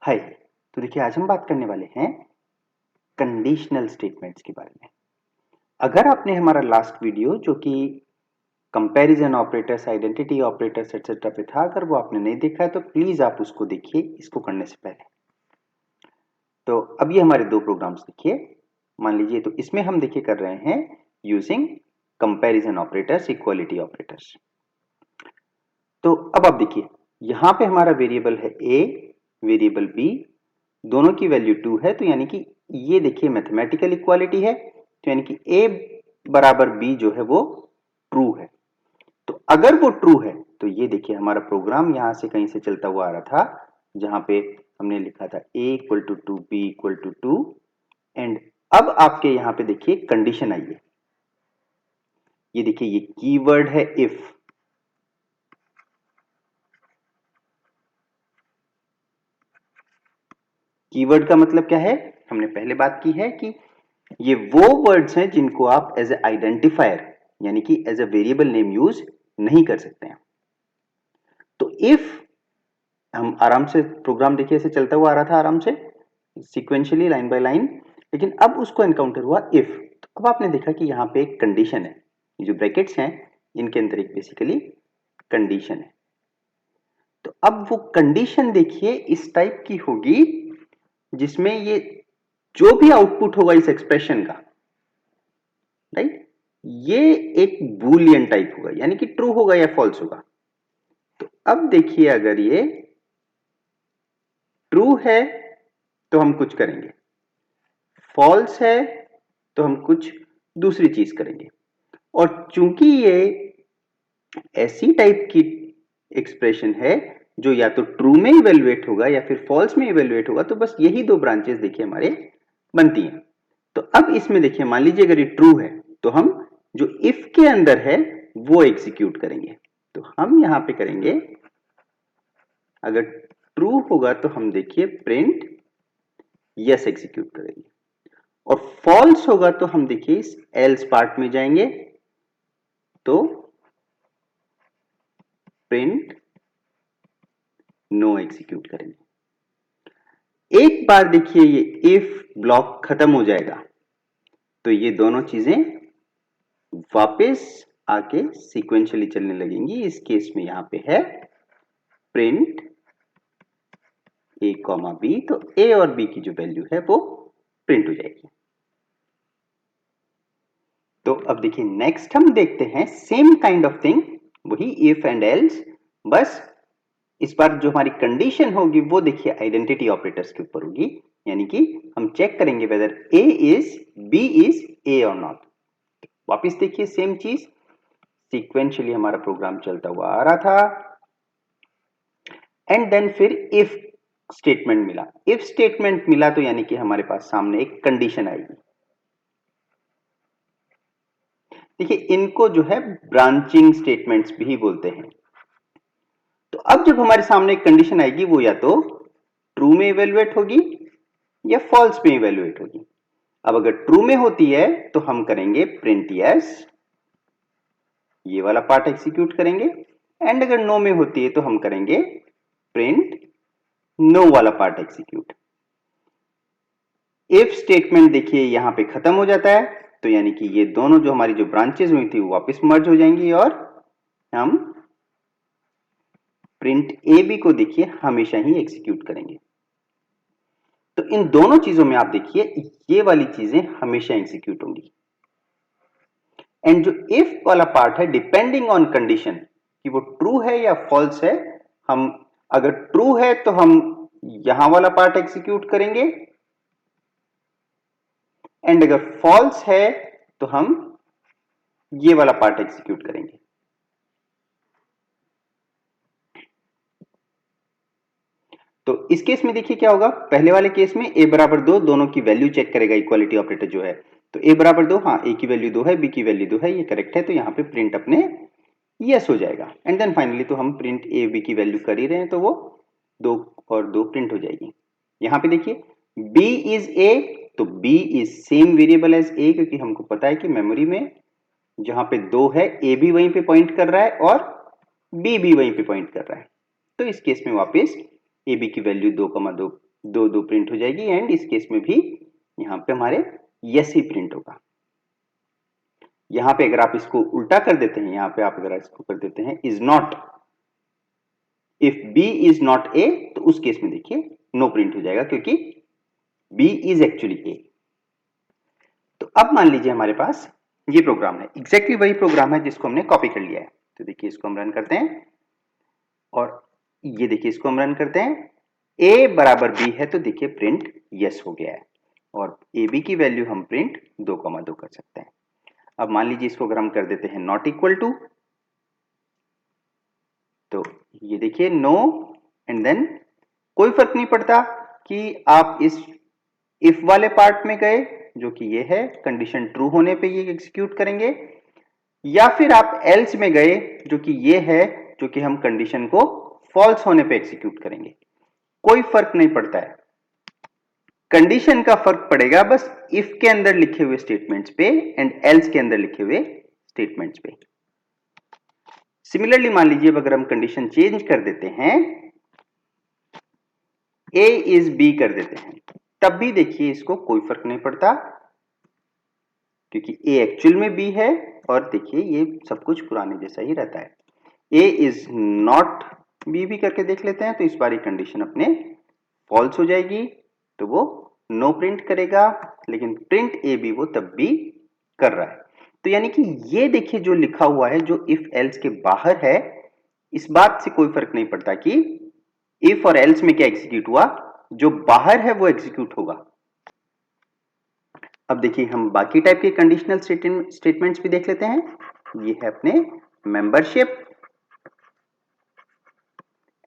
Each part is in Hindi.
हाय। तो देखिए आज हम बात करने वाले हैं कंडीशनल स्टेटमेंट्स के बारे में। अगर आपने हमारा लास्ट वीडियो जो कि comparison operators, identity operators etcetera पे था, अगर वो आपने नहीं देखा है तो प्लीज आप उसको देखिए इसको करने से पहले। तो अब ये हमारे दो प्रोग्राम्स देखिए, मान लीजिए। तो इसमें हम देखिए कर रहे हैं using comparison operators, equality operators. तो अब आप देखिए यहां पे हमारा वेरिएबल है ए, वेरिएबल बी, दोनों की वैल्यू 2 है। तो यानी कि ये देखिए मैथमेटिकल इक्वालिटी है। तो यानी कि a बराबर b जो है वो ट्रू है। तो अगर वो ट्रू है तो ये देखिए हमारा प्रोग्राम यहां से कहीं से चलता हुआ आ रहा था, जहां पे हमने लिखा था a equal to 2, b equal to 2। And अब आपके यहां पे देखिए कंडीशन आई है। ये देखिए ये कीवर्ड है इफ। कीवर्ड का मतलब क्या है, हमने पहले बात की है कि ये वो वर्ड्स हैं जिनको आप एज ए आइडेंटिफायर यानी कि as a variable name use नहीं कर सकते हैं। तो इफ हम आराम से प्रोग्राम देखिए ऐसे चलता हुआ आ रहा था आराम से सीक्वेंशियली लाइन बाय लाइन, लेकिन अब उसको एनकाउंटर हुआ इफ। तो अब आपने देखा कि यहां पे एक कंडीशन है, ये जो ब्रैकेट्स हैं इनके अंदर एक बेसिकली कंडीशन है। तो अब वो कंडीशन देखिए इस टाइप की होगी जिसमें ये जो भी आउटपुट होगा इस एक्सप्रेशन का, राइट, ये एक बूलियन टाइप होगा, यानी कि ट्रू होगा या फॉल्स होगा। तो अब देखिए अगर ये ट्रू है तो हम कुछ करेंगे, फॉल्स है तो हम कुछ दूसरी चीज करेंगे। और चूंकि ये ऐसी टाइप की एक्सप्रेशन है जो या तो ट्रू में इवेल्युएट होगा या फिर फॉल्स में इवेल्युएट होगा, तो बस यही दो ब्रांचेस देखिए हमारे बनती हैं। तो अब इसमें देखिए मान लीजिए अगर ये ट्रू है तो हम जो इफ के अंदर है वो एग्जीक्यूट करेंगे। तो हम यहां पे करेंगे, अगर ट्रू होगा तो हम देखिए प्रिंट यस एग्जीक्यूट करेंगे, और फॉल्स होगा तो हम देखिए इस एल्स पार्ट में जाएंगे तो प्रिंट नो एग्जीक्यूट करेंगे। एक बार देखिए ये इफ ब्लॉक खत्म हो जाएगा तो ये दोनों चीजें वापस आके सीक्वेंशियली चलने लगेंगी। इस केस में यहां पे है प्रिंट ए कॉमा बी, तो ए और बी की जो वैल्यू है वो प्रिंट हो जाएगी। तो अब देखिए नेक्स्ट हम देखते हैं सेम काइंड ऑफ थिंग, वही इफ एंड एल्स, बस इस बार जो हमारी कंडीशन होगी वो देखिए आइडेंटिटी ऑपरेटर्स के ऊपर होगी। यानी कि हम चेक करेंगे whether a is b is a और नॉट। वापिस देखिए सेम चीज, सीक्वेंशियली हमारा प्रोग्राम चलता हुआ आ रहा था एंड देन फिर इफ स्टेटमेंट मिला। इफ स्टेटमेंट मिला तो यानी कि हमारे पास सामने एक कंडीशन आएगी। देखिए इनको जो है ब्रांचिंग स्टेटमेंट्स भी बोलते हैं। तो अब जब हमारे सामने एक कंडीशन आएगी वो या तो ट्रू में इवेल्युएट होगी या फॉल्स में इवेल्युएट होगी। अब अगर ट्रू में होती है तो हम करेंगे प्रिंट यस, ये वाला पार्ट एग्जीक्यूट करेंगे। एंड अगर नो में होती है तो हम करेंगे प्रिंट नो वाला पार्ट एग्जीक्यूट। इफ स्टेटमेंट देखिए यहां पे खत्म हो जाता है तो यानी कि ये दोनों जो हमारी जो ब्रांचेस हुई थी वो वापस मर्ज हो जाएंगी और हम प्रिंट ए बी को देखिए हमेशा ही एग्जीक्यूट करेंगे। तो इन दोनों चीजों में आप देखिए ये वाली चीजें हमेशा एग्जीक्यूट होंगी। एंड जो इफ वाला पार्ट है डिपेंडिंग ऑन कंडीशन कि वो ट्रू है या फॉल्स है, हम अगर ट्रू है तो हम यहां वाला पार्ट एग्जीक्यूट करेंगे, एंड अगर फॉल्स है तो हम ये वाला पार्ट एग्जीक्यूट करेंगे। तो इस केस में देखिए क्या होगा, पहले वाले केस में a बराबर 2 दोनों की वैल्यू चेक करेगा इक्वालिटी ऑपरेटर जो है। तो a बराबर 2, हाँ a की वैल्यू 2 है, b की वैल्यू 2 है, ये करेक्ट है, तो यहाँ पे प्रिंट अपने यस हो जाएगा। एंड देन फाइनली तो हम प्रिंट a b की वैल्यू कर ही रहे हैं तो वो 2 और 2 प्रिंट हो जाएगी। यहाँ पे देखिए b इज a, तो b is same variable as a, क्योंकि हमको पता है कि मेमोरी में जहां पे 2 है a भी वहीं पे पॉइंट कर रहा है और b भी वहीं पे पॉइंट कर रहा है। तो इस केस में वापस ए बी की वैल्यू 2,2 दो दो प्रिंट हो जाएगी एंड इस केस में भी यहाँ पे हमारे यस ही प्रिंट होगा। यहाँ पे अगर आप इसको उल्टा कर देते हैं, यहाँ पे आप अगर इसको कर देते हैं is not, if b is not a, तो उस केस में देखिए नो प्रिंट हो जाएगा क्योंकि बी इज एक्चुअली ए। तो अब मान लीजिए हमारे पास ये प्रोग्राम है, एग्जैक्टली वही प्रोग्राम है जिसको हमने कॉपी कर लिया है। तो देखिए इसको हम रन करते हैं और ये देखिए इसको हम रन करते हैं, a बराबर b है तो देखिए प्रिंट यस हो गया है और ए बी की वैल्यू हम प्रिंट 2,2 कर सकते हैं। अब मान लीजिए इसको अगर हम कर देते हैं नॉट इक्वल टू, तो ये देखिए नो एंड देन कोई फर्क नहीं पड़ता कि आप इस इफ वाले पार्ट में गए जो कि ये है, कंडीशन ट्रू होने पे ये एग्जीक्यूट करेंगे, या फिर आप एल्स में गए जो कि ये है, जो कि हम कंडीशन को फॉल्स होने पे एग्जीक्यूट करेंगे। कोई फर्क नहीं पड़ता है, कंडीशन का फर्क पड़ेगा बस इफ के अंदर लिखे हुए स्टेटमेंट्स पे एंड एल्स के अंदर लिखे हुए स्टेटमेंट्स पे। सिमिलरली मान लीजिए अगर हम कंडीशन चेंज कर देते हैं, ए इज बी कर देते हैं, तब भी देखिए इसको कोई फर्क नहीं पड़ता क्योंकि ए एक्चुअल में बी है और देखिए ये सब कुछ पुराने जैसा ही रहता है। ए इज नॉट बी भी करके देख लेते हैं, तो इस बार कंडीशन अपने फॉल्स हो जाएगी तो वो नो प्रिंट करेगा, लेकिन प्रिंट ए बी वो तब भी कर रहा है। तो यानी कि ये देखिए जो लिखा हुआ है जो इफ एल्स के बाहर है, इस बात से कोई फर्क नहीं पड़ता कि इफ और एल्स में क्या एग्जीक्यूट हुआ, जो बाहर है वो एग्जीक्यूट होगा। अब देखिए हम बाकी टाइप के कंडीशनल स्टेटमेंट्स भी देख लेते हैं। ये है अपने मेंबरशिप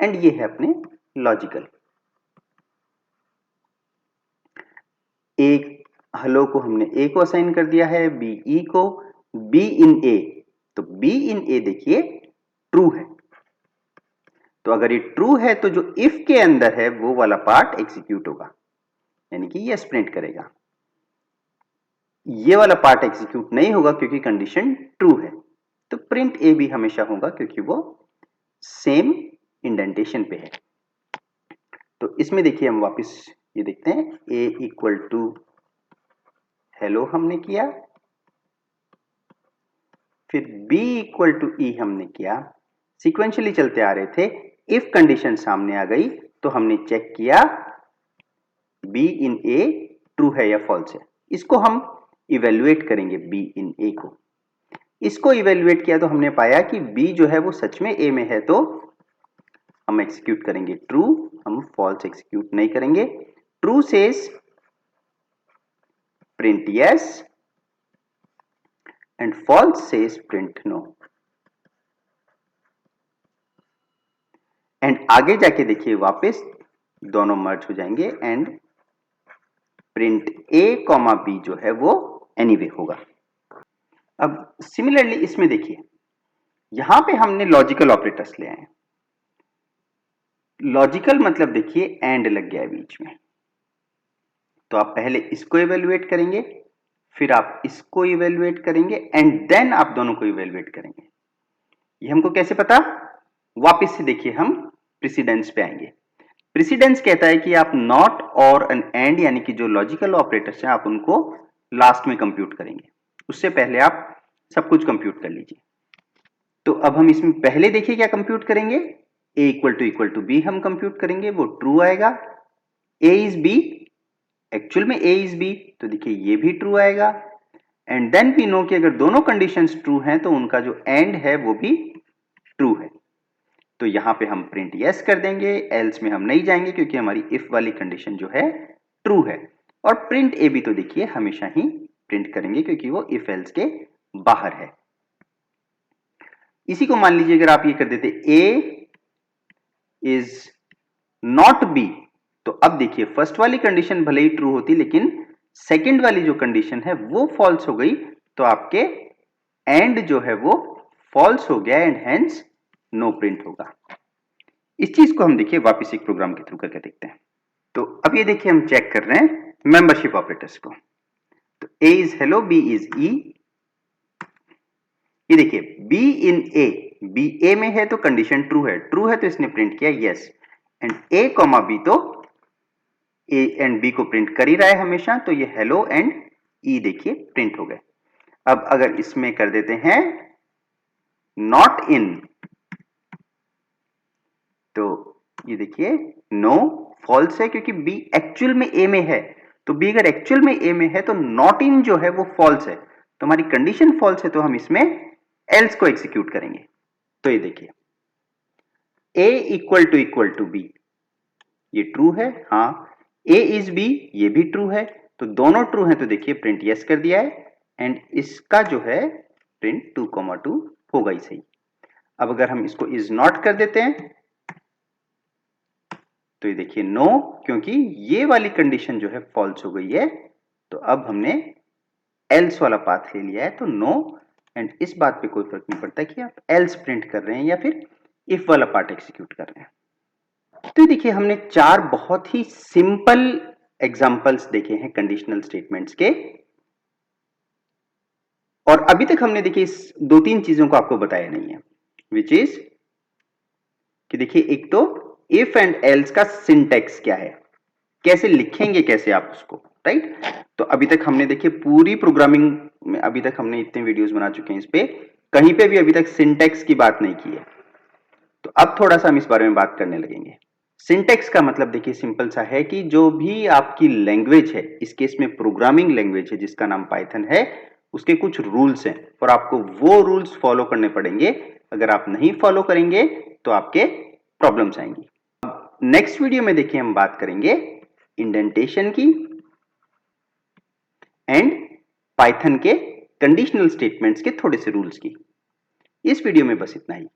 एंड ये है अपने लॉजिकल। एक हेलो को हमने ए को असाइन कर दिया है, बी ई को, बी इन ए, तो बी इन ए देखिए ट्रू है, तो अगर ये ट्रू है तो जो इफ के अंदर है वो वाला पार्ट एग्जीक्यूट होगा, यानी कि यस प्रिंट करेगा। ये वाला पार्ट एग्जीक्यूट नहीं होगा क्योंकि कंडीशन ट्रू है, तो प्रिंट ए भी हमेशा होगा क्योंकि वो सेम इंडेंटेशन पे है। तो इसमें देखिए हम वापस ये देखते हैं, ए इक्वल टू हेलो हमने किया, फिर b इक्वल टू ई हमने किया, सीक्वेंशियली चलते आ रहे थे। इफ कंडीशन सामने आ गई तो हमने चेक किया b इन a ट्रू है या फॉल्स है। इसको हम इवेल्युएट करेंगे b इन a को। इसको इवेल्युएट किया तो हमने पाया कि b जो है वो सच में a में है, तो हम एग्जीक्यूट करेंगे ट्रू, हम फॉल्स एग्जीक्यूट नहीं करेंगे। True says print yes and false says print no। And आगे जाके देखिए वापस दोनों मर्ज हो जाएंगे and print a comma b जो है वो एनीवे होगा। अब सिमिलरली इसमें देखिए यहां पे हमने लॉजिकल ऑपरेटर्स ले आए। लॉजिकल मतलब देखिए एंड लग गया है बीच में, तो आप पहले इसको इवेल्युएट करेंगे, फिर आप इसको इवेल्युएट करेंगे एंड देन आप दोनों को इवेल्युएट करेंगे। ये हमको कैसे पता, वापस से देखिए हम प्रेसिडेंस पे आएंगे। प्रेसिडेंस कहता है कि आप नॉट और एन एंड यानी कि जो लॉजिकल ऑपरेटर्स हैं आप उनको लास्ट में कंप्यूट करेंगे, उससे पहले आप सब कुछ कंप्यूट कर लीजिए। तो अब हम इसमें पहले देखिए क्या कंप्यूट करेंगे, a इक्वल टू बी हम कंप्यूट करेंगे, वो ट्रू आएगा। a इज b, एक्चुअल में a इज b, तो देखिए ये भी ट्रू आएगा। एंड देन वी नो कि अगर दोनों कंडीशंस ट्रू हैं तो उनका जो एंड है वो भी ट्रू है, तो यहां पे हम प्रिंट यस कर देंगे, एल्स में हम नहीं जाएंगे क्योंकि हमारी इफ वाली कंडीशन जो है ट्रू है। और प्रिंट ए भी तो देखिए हमेशा ही प्रिंट करेंगे क्योंकि वो इफ एल्स के बाहर है। इसी को मान लीजिए अगर आप ये कर देते ए इज नॉट बी, तो अब देखिए फर्स्ट वाली कंडीशन भले ही ट्रू होती लेकिन सेकंड वाली जो कंडीशन है वो फॉल्स हो गई, तो आपके एंड जो है वो फॉल्स हो गया एंड हेंस नो प्रिंट होगा। इस चीज को हम देखिए वापस एक प्रोग्राम के थ्रू करके देखते हैं। तो अब ये देखिए हम चेक कर रहे हैं मेंबरशिप ऑपरेटर्स को। तो ए इज हेलो, बी इज ई, ये देखिए बी इन ए, बी ए में है तो कंडीशन ट्रू है, ट्रू है तो इसने प्रिंट किया yes, and a comma b तो ए एंड बी को प्रिंट कर ही रहा है हमेशा, तो ये हेलो एंड ई देखिए प्रिंट हो गए। अब अगर इसमें कर देते हैं नॉट इन, तो ये देखिए नो फॉल्स है क्योंकि बी एक्चुअल में ए में है, तो बी अगर एक्चुअल में ए में है तो नॉट इन जो है वो फॉल्स है, तो हमारी कंडीशन फॉल्स है, तो हम इसमें एल्स को एग्जीक्यूट करेंगे। तो ये देखिए a इक्वल टू बी, ये ट्रू है, हाँ a इज बी, ये भी ट्रू है, तो दोनों ट्रू हैं, तो देखिए प्रिंट यस कर दिया है एंड इसका जो है प्रिंट 2,2 होगा ही सही। अब अगर हम इसको इज नॉट कर देते हैं तो ये देखिए नो, क्योंकि ये वाली कंडीशन जो है फॉल्स हो गई है, तो अब हमने एल्स वाला पाथ ले लिया है, तो नो, एंड इस बात पे कोई फर्क नहीं पड़ता कि आप एल्स प्रिंट कर रहे हैं या फिर इफ वाला पार्ट एग्जीक्यूट कर रहे हैं। तो देखिए हमने 4 बहुत ही सिंपल एग्जांपल्स देखे हैं कंडीशनल स्टेटमेंट्स के, और अभी तक हमने देखिए इस 2-3 चीजों को आपको बताया नहीं है, विच इज कि देखिए एक तो इफ एंड एल्स का सिंटैक्स क्या है, कैसे लिखेंगे कैसे आप उसको, राइट। तो अभी तक हमने देखिए पूरी प्रोग्रामिंग में, अभी तक हमने इतने वीडियोस बना चुके हैं इस पे, कहीं पे भी अभी तक सिंटैक्स की बात नहीं की है, तो अब थोड़ा सा हम इस बारे में बात करने लगेंगे। सिंटैक्स का मतलब देखिए सिंपल सा है कि जो भी आपकी लैंग्वेज है, इस केस में प्रोग्रामिंग लैंग्वेज है जिसका नाम पाइथन है, उसके कुछ रूल्स हैं और आपको वो रूल्स फॉलो करने पड़ेंगे, अगर आप नहीं फॉलो करेंगे तो आपके प्रॉब्लम्स आएंगी। नेक्स्ट वीडियो में देखिए हम बात करेंगे इंडेंटेशन की एंड पाइथन के कंडीशनल स्टेटमेंट्स के थोड़े से रूल्स की। इस वीडियो में बस इतना ही।